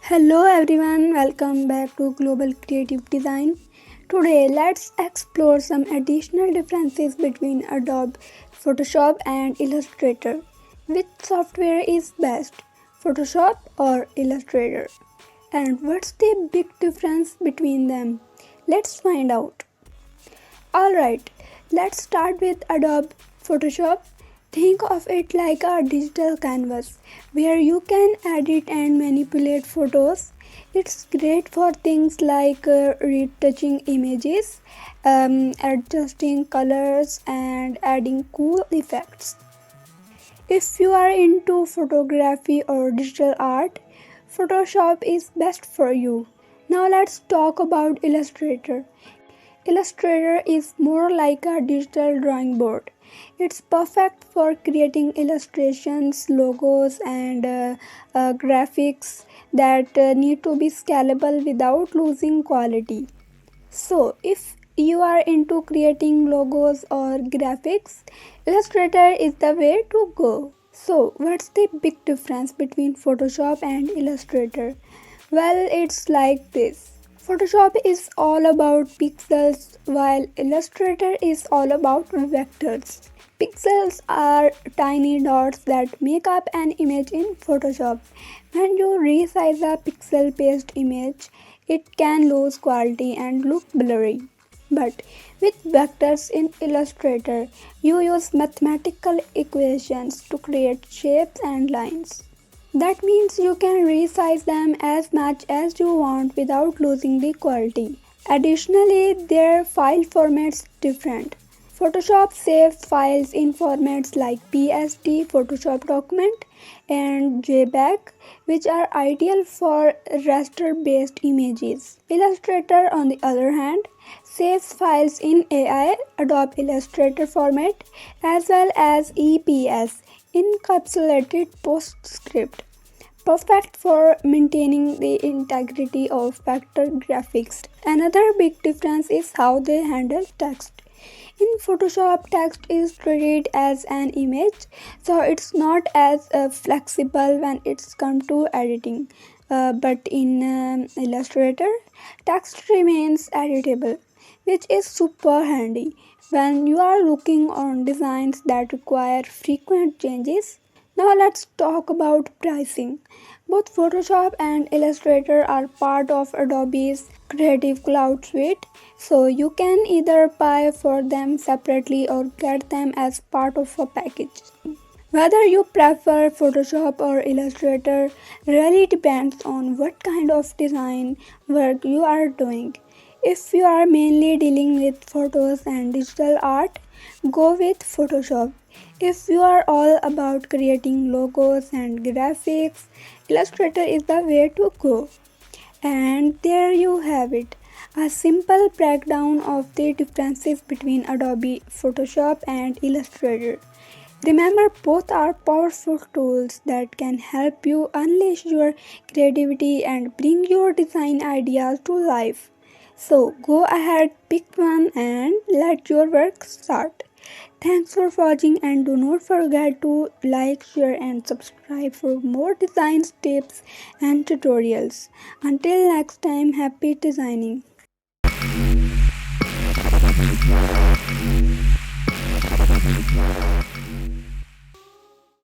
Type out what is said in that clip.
Hello everyone, welcome back to Global Creative Design. Today let's explore some additional differences between Adobe Photoshop and Illustrator. Which software is best, Photoshop or Illustrator? And what's the big difference between them? Let's find out. Alright, let's start with Adobe Photoshop. Think of it like a digital canvas where you can edit and manipulate photos. It's great for things like retouching images, adjusting colors, and adding cool effects. If you are into photography or digital art, Photoshop is best for you. Now let's talk about Illustrator. Illustrator is more like a digital drawing board. It's perfect for creating illustrations, logos, and graphics that need to be scalable without losing quality. So, if you are into creating logos or graphics, Illustrator is the way to go. So, what's the big difference between Photoshop and Illustrator? Well, it's like this. Photoshop is all about pixels while Illustrator is all about vectors. Pixels are tiny dots that make up an image in Photoshop. When you resize a pixel-based image, it can lose quality and look blurry. But with vectors in Illustrator, you use mathematical equations to create shapes and lines. That means you can resize them as much as you want without losing the quality. Additionally, their file formats different. Photoshop saves files in formats like PSD, Photoshop document, and JPEG, which are ideal for raster-based images. Illustrator, on the other hand, saves files in AI, Adobe Illustrator format, as well as EPS, encapsulated PostScript, perfect for maintaining the integrity of vector graphics. Another big difference is how they handle text. In Photoshop, text is treated as an image, so it's not as flexible when it's come to editing. But in Illustrator, text remains editable, which is super handy when you are looking on designs that require frequent changes. Now let's talk about pricing. Both Photoshop and Illustrator are part of Adobe's Creative Cloud suite, so you can either buy for them separately or get them as part of a package. Whether you prefer Photoshop or Illustrator really depends on what kind of design work you are doing. If you are mainly dealing with photos and digital art, go with Photoshop. If you are all about creating logos and graphics, Illustrator is the way to go. And there you have it, a simple breakdown of the differences between Adobe Photoshop and Illustrator. Remember, both are powerful tools that can help you unleash your creativity and bring your design ideas to life. So go ahead, pick one and let your work start. Thanks for watching and do not forget to like, share and subscribe for more design tips and tutorials. Until next time, happy designing.